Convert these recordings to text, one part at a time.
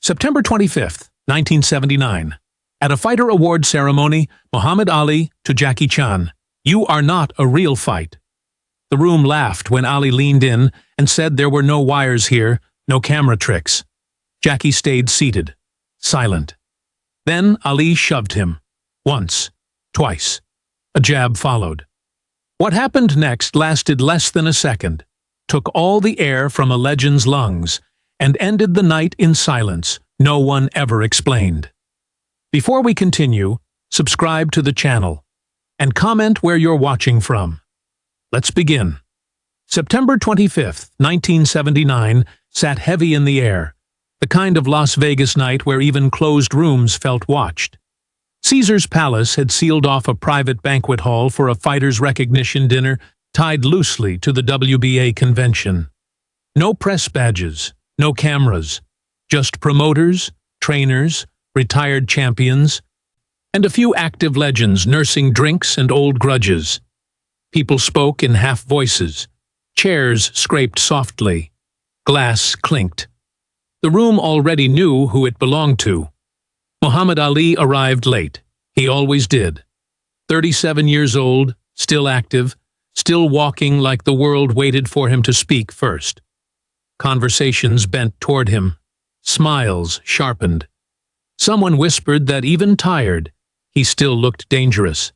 September 25th, 1979. At a fighter award ceremony, Muhammad Ali to Jackie Chan, "You are not a real fight." The room laughed when Ali leaned in and said there were no wires here, no camera tricks. Jackie stayed seated, silent. Then Ali shoved him. Once, twice. A jab followed. What happened next lasted less than a second, took all the air from a legend's lungs, and ended the night in silence no one ever explained. Before we continue, subscribe to the channel and comment where you're watching from. Let's begin. September 25th, 1979 sat heavy in the air, the kind of Las Vegas night where even closed rooms felt watched. Caesar's Palace had sealed off a private banquet hall for a fighters' recognition dinner tied loosely to the WBA convention. No press badges, no cameras, just promoters, trainers, retired champions, and a few active legends nursing drinks and old grudges. People spoke in half voices. Chairs scraped softly. Glass clinked. The room already knew who it belonged to. Muhammad Ali arrived late. He always did. 37 years old, still active, still walking like the world waited for him to speak first. Conversations bent toward him. Smiles sharpened. Someone whispered that even tired, he still looked dangerous.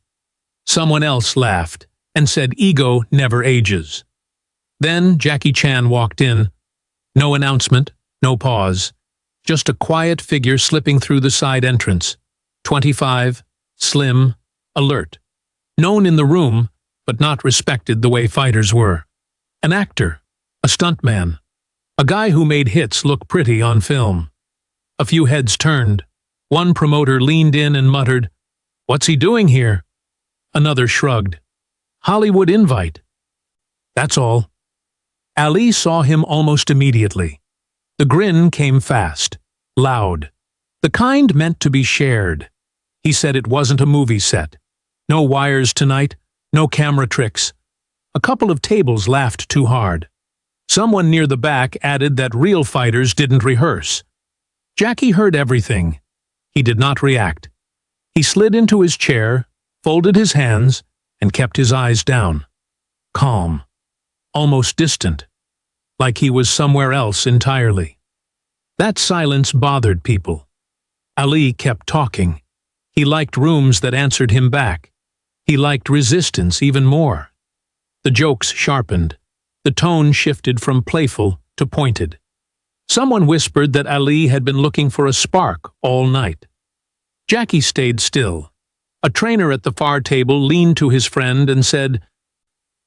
Someone else laughed and said ego never ages. Then Jackie Chan walked in. No announcement, no pause. Just a quiet figure slipping through the side entrance. 25, slim, alert. Known in the room, but not respected the way fighters were. An actor, a stuntman, a guy who made hits look pretty on film. A few heads turned. One promoter leaned in and muttered, "What's he doing here?" Another shrugged. "Hollywood invite." That's all. Ali saw him almost immediately. The grin came fast, loud, the kind meant to be shared. He said it wasn't a movie set. No wires tonight, no camera tricks. A couple of tables laughed too hard. Someone near the back added that real fighters didn't rehearse. Jackie heard everything. He did not react. He slid into his chair, folded his hands, and kept his eyes down. Calm. Almost distant. Like he was somewhere else entirely. That silence bothered people. Ali kept talking. He liked rooms that answered him back. He liked resistance even more. The jokes sharpened. The tone shifted from playful to pointed. Someone whispered that Ali had been looking for a spark all night. Jackie stayed still. A trainer at the far table leaned to his friend and said,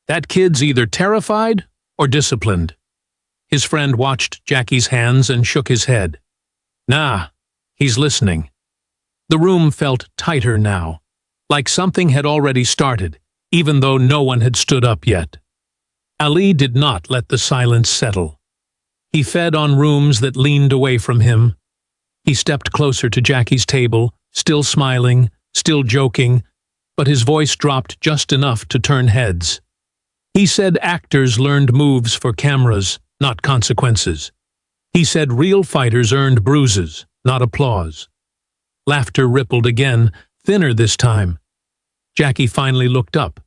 "That kid's either terrified or disciplined." His friend watched Jackie's hands and shook his head. "Nah, he's listening." The room felt tighter now, like something had already started, even though no one had stood up yet. Ali did not let the silence settle. He fed on rooms that leaned away from him. He stepped closer to Jackie's table, still smiling, still joking, but his voice dropped just enough to turn heads. He said actors learned moves for cameras, not consequences. He said real fighters earned bruises, not applause. Laughter rippled again, thinner this time. Jackie finally looked up.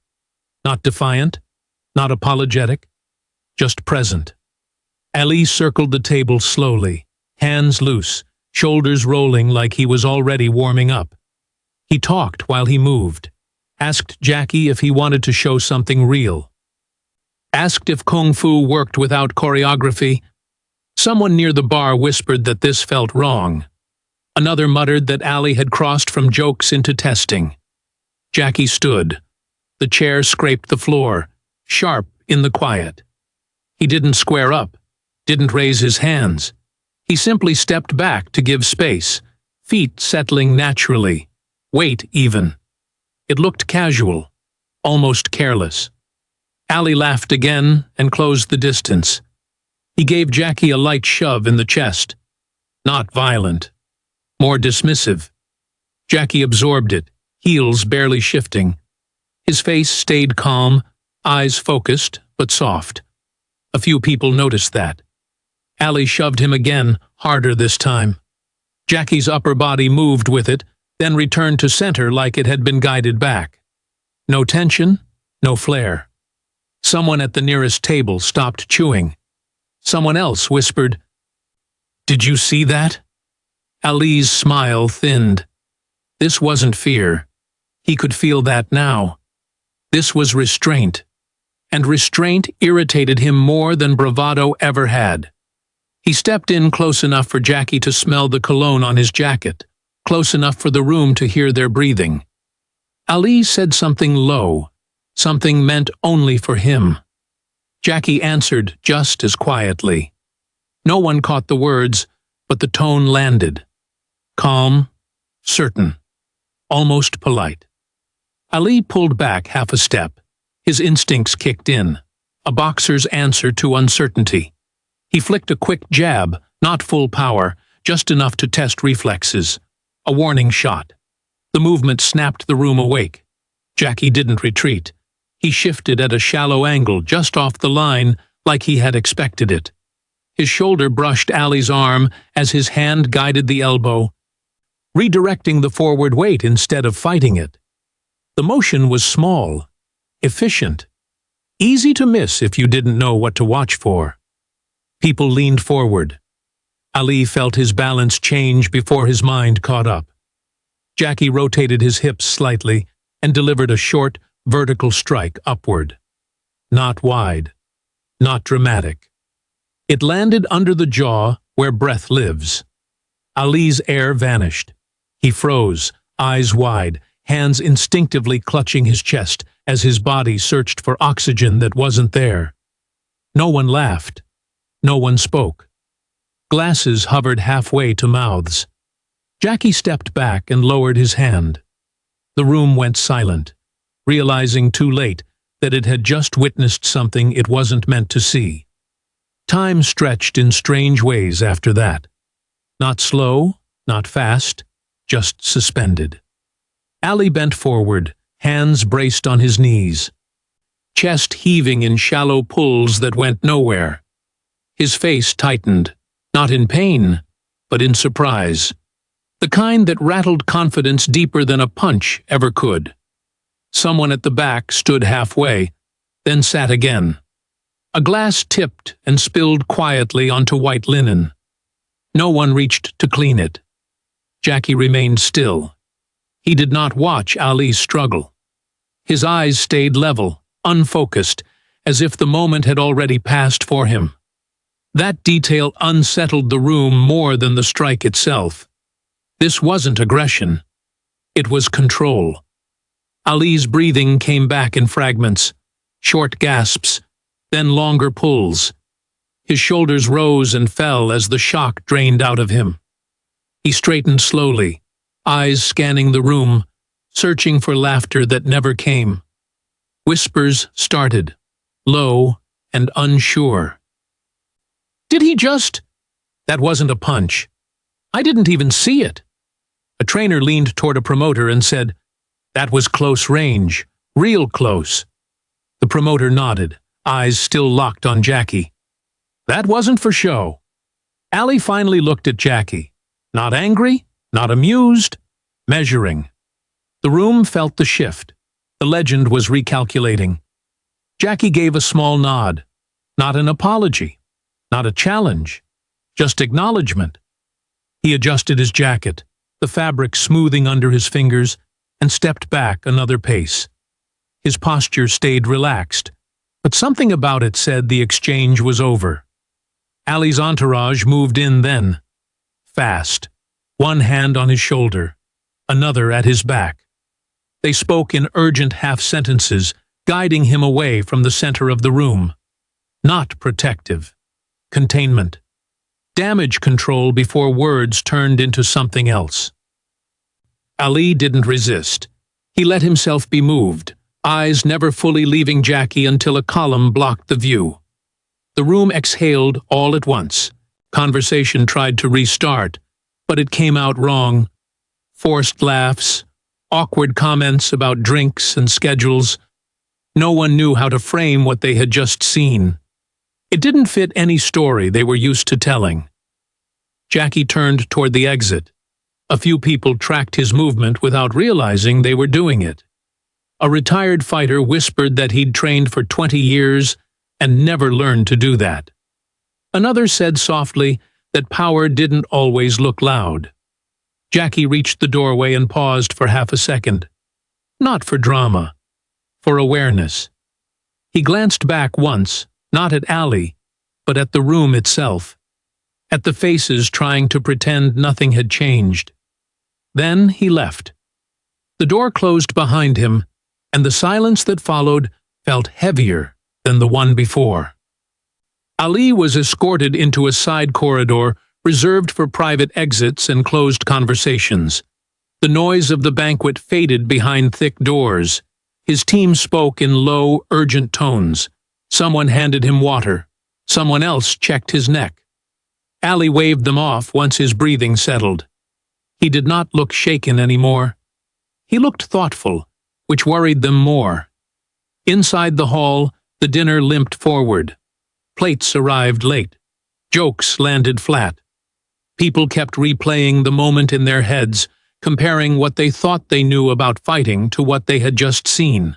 Not defiant, not apologetic, just present. Ali circled the table slowly, hands loose, shoulders rolling like he was already warming up. He talked while he moved, asked Jackie if he wanted to show something real. Asked if Kung Fu worked without choreography. Someone near the bar whispered that this felt wrong. Another muttered that Ali had crossed from jokes into testing. Jackie stood. The chair scraped the floor, sharp in the quiet. He didn't square up, didn't raise his hands. He simply stepped back to give space, feet settling naturally, weight even. It looked casual, almost careless. Ali laughed again and closed the distance. He gave Jackie a light shove in the chest. Not violent, more dismissive. Jackie absorbed it, heels barely shifting. His face stayed calm, eyes focused, but soft. A few people noticed that. Ali shoved him again, harder this time. Jackie's upper body moved with it, then returned to center like it had been guided back. No tension, no flare. Someone at the nearest table stopped chewing. Someone else whispered, "Did you see that?" Ali's smile thinned. This wasn't fear. He could feel that now. This was restraint. And restraint irritated him more than bravado ever had. He stepped in close enough for Jackie to smell the cologne on his jacket, close enough for the room to hear their breathing. Ali said something low, something meant only for him. Jackie answered just as quietly. No one caught the words, but the tone landed. Calm, certain, almost polite. Ali pulled back half a step. His instincts kicked in, a boxer's answer to uncertainty. He flicked a quick jab, not full power, just enough to test reflexes. A warning shot. The movement snapped the room awake. Jackie didn't retreat. He shifted at a shallow angle, just off the line, like he had expected it. His shoulder brushed Ali's arm as his hand guided the elbow, redirecting the forward weight instead of fighting it. The motion was small, efficient, easy to miss if you didn't know what to watch for. People leaned forward. Ali felt his balance change before his mind caught up. Jackie rotated his hips slightly and delivered a short, vertical strike upward. Not wide, not dramatic. It landed under the jaw where breath lives. Ali's air vanished. He froze, eyes wide, hands instinctively clutching his chest as his body searched for oxygen that wasn't there. No one laughed. No one spoke. Glasses hovered halfway to mouths. Jackie stepped back and lowered his hand. The room went silent, realizing too late that it had just witnessed something it wasn't meant to see. Time stretched in strange ways after that. Not slow, not fast, just suspended. Ali bent forward, hands braced on his knees, chest heaving in shallow pulls that went nowhere. His face tightened, not in pain, but in surprise. The kind that rattled confidence deeper than a punch ever could. Someone at the back stood halfway, then sat again. A glass tipped and spilled quietly onto white linen. No one reached to clean it. Jackie remained still. He did not watch Ali's struggle. His eyes stayed level, unfocused, as if the moment had already passed for him. That detail unsettled the room more than the strike itself. This wasn't aggression. It was control. Ali's breathing came back in fragments, short gasps, then longer pulls. His shoulders rose and fell as the shock drained out of him. He straightened slowly, eyes scanning the room, searching for laughter that never came. Whispers started, low and unsure. "Did he just—" "That wasn't a punch. I didn't even see it." A trainer leaned toward a promoter and said, "That was close range, real close." The promoter nodded, eyes still locked on Jackie. "That wasn't for show." Ali finally looked at Jackie, not angry, not amused, measuring. The room felt the shift. The legend was recalculating. Jackie gave a small nod, not an apology, not a challenge, just acknowledgement. He adjusted his jacket, the fabric smoothing under his fingers, and stepped back another pace. His posture stayed relaxed, but something about it said the exchange was over. Ali's entourage moved in then. Fast, one hand on his shoulder, another at his back. They spoke in urgent half-sentences, guiding him away from the center of the room. Not protective. Containment. Damage control before words turned into something else. Ali didn't resist. He let himself be moved, eyes never fully leaving Jackie until a column blocked the view. The room exhaled all at once. Conversation tried to restart, but it came out wrong. Forced laughs, awkward comments about drinks and schedules. No one knew how to frame what they had just seen. It didn't fit any story they were used to telling. Jackie turned toward the exit, A few people tracked his movement without realizing they were doing it. A retired fighter whispered that he'd trained for 20 years and never learned to do that. Another said softly that power didn't always look loud. Jackie reached the doorway and paused for half a second. Not for drama, for awareness. He glanced back once, not at Ali, but at the room itself, at the faces trying to pretend nothing had changed. Then he left. The door closed behind him, and the silence that followed felt heavier than the one before. Ali was escorted into a side corridor reserved for private exits and closed conversations. The noise of the banquet faded behind thick doors. His team spoke in low, urgent tones. Someone handed him water. Someone else checked his neck. Ali waved them off once his breathing settled. He did not look shaken anymore. He looked thoughtful, which worried them more. Inside the hall, the dinner limped forward. Plates arrived late. Jokes landed flat. People kept replaying the moment in their heads, comparing what they thought they knew about fighting to what they had just seen.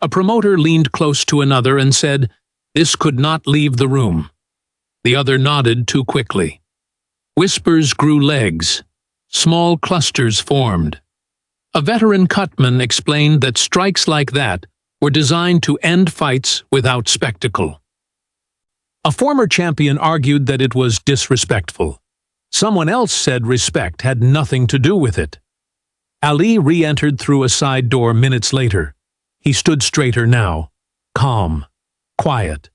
A promoter leaned close to another and said, "This could not leave the room." The other nodded too quickly. Whispers grew legs. Small clusters formed. A veteran cutman explained that strikes like that were designed to end fights without spectacle. A former champion argued that it was disrespectful. Someone else said respect had nothing to do with it. Ali re-entered through a side door minutes later. He stood straighter now, calm, quiet.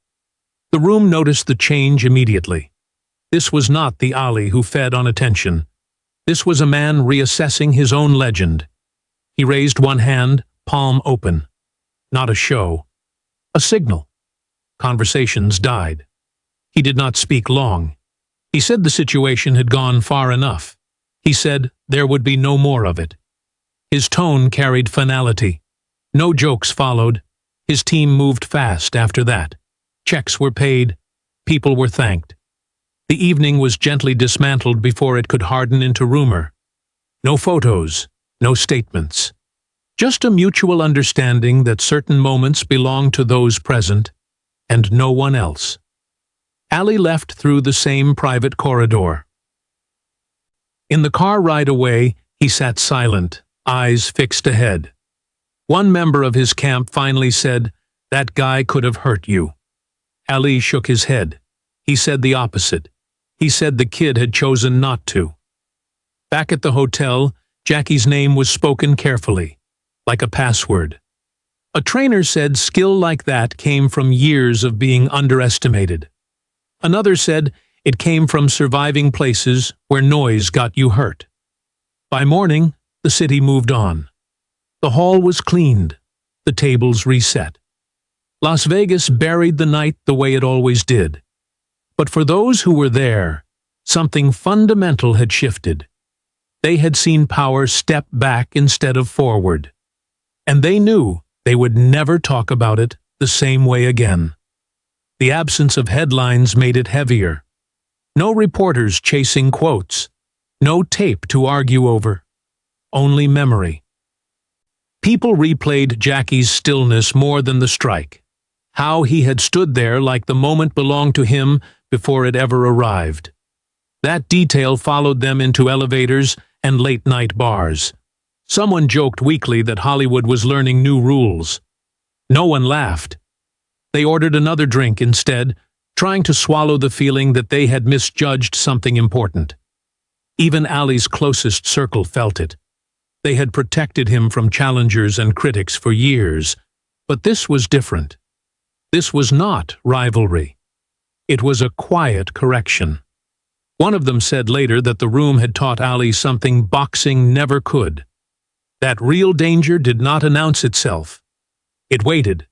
The room noticed the change immediately. This was not the Ali who fed on attention. This was a man reassessing his own legend. He raised one hand, palm open. Not a show. A signal. Conversations died. He did not speak long. He said the situation had gone far enough. He said there would be no more of it. His tone carried finality. No jokes followed. His team moved fast after that. Checks were paid. People were thanked. The evening was gently dismantled before it could harden into rumor. No photos, no statements. Just a mutual understanding that certain moments belonged to those present and no one else. Ali left through the same private corridor. In the car ride away, he sat silent, eyes fixed ahead. One member of his camp finally said, "That guy could have hurt you." Ali shook his head. He said the opposite. He said the kid had chosen not to. Back at the hotel, Jackie's name was spoken carefully, like a password. A trainer said skill like that came from years of being underestimated. Another said it came from surviving places where noise got you hurt. By morning, the city moved on. The hall was cleaned, the tables reset. Las Vegas buried the night the way it always did. But for those who were there, something fundamental had shifted. They had seen power step back instead of forward. And they knew they would never talk about it the same way again. The absence of headlines made it heavier. No reporters chasing quotes. No tape to argue over. Only memory. People replayed Jackie's stillness more than the strike. How he had stood there like the moment belonged to him before it ever arrived. That detail followed them into elevators and late-night bars. Someone joked weakly that Hollywood was learning new rules. No one laughed. They ordered another drink instead, trying to swallow the feeling that they had misjudged something important. Even Ali's closest circle felt it. They had protected him from challengers and critics for years, but this was different. This was not rivalry. It was a quiet correction. One of them said later that the room had taught Ali something boxing never could. That real danger did not announce itself. It waited,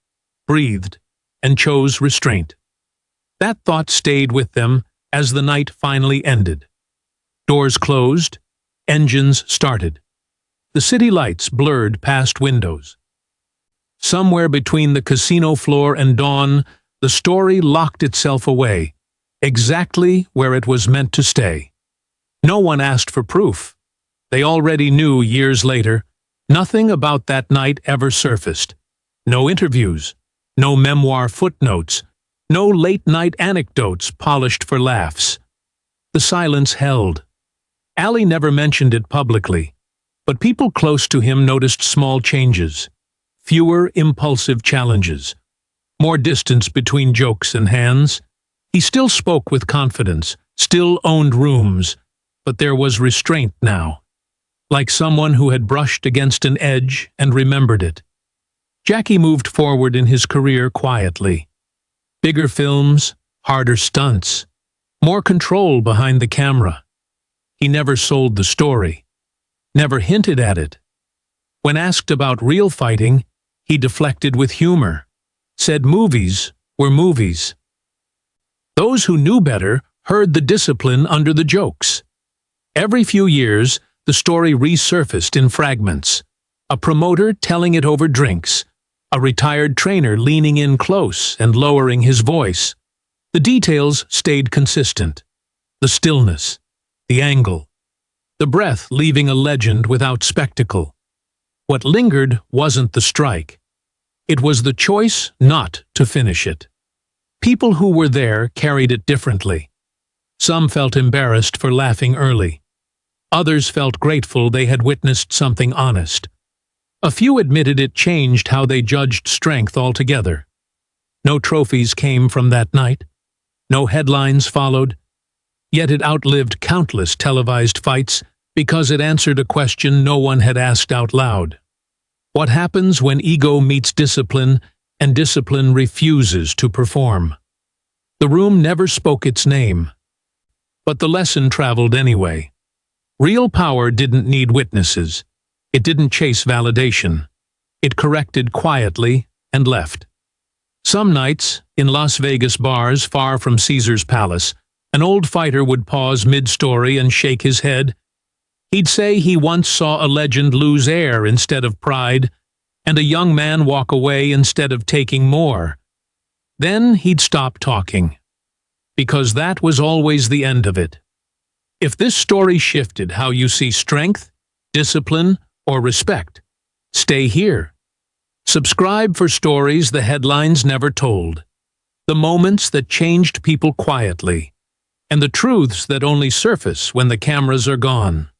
breathed, and chose restraint. That thought stayed with them as the night finally ended. Doors closed, engines started. The city lights blurred past windows. Somewhere between the casino floor and dawn, the story locked itself away, exactly where it was meant to stay. No one asked for proof. They already knew years later. Nothing about that night ever surfaced. No interviews, no memoir footnotes, no late-night anecdotes polished for laughs. The silence held. Ali never mentioned it publicly, but people close to him noticed small changes. Fewer impulsive challenges. More distance between jokes and hands. He still spoke with confidence, still owned rooms, but there was restraint now. Like someone who had brushed against an edge and remembered it. Jackie moved forward in his career quietly. Bigger films, harder stunts, more control behind the camera. He never sold the story, never hinted at it. When asked about real fighting, he deflected with humor, said movies were movies. Those who knew better heard the discipline under the jokes. Every few years, the story resurfaced in fragments. A promoter telling it over drinks. A retired trainer leaning in close and lowering his voice. The details stayed consistent. The stillness. The angle. The breath leaving a legend without spectacle. What lingered wasn't the strike. It was the choice not to finish it. People who were there carried it differently. Some felt embarrassed for laughing early. Others felt grateful they had witnessed something honest. A few admitted it changed how they judged strength altogether. No trophies came from that night. No headlines followed. Yet it outlived countless televised fights because it answered a question no one had asked out loud. What happens when ego meets discipline and discipline refuses to perform? The room never spoke its name. But the lesson traveled anyway. Real power didn't need witnesses. It didn't chase validation. It corrected quietly and left. Some nights, in Las Vegas bars far from Caesar's palace, an old fighter would pause mid-story and shake his head. He'd say he once saw a legend lose air instead of pride, and a young man walk away instead of taking more. Then he'd stop talking. Because that was always the end of it. If this story shifted how you see strength, discipline, or respect, stay here. Subscribe for stories the headlines never told, the moments that changed people quietly, and the truths that only surface when the cameras are gone.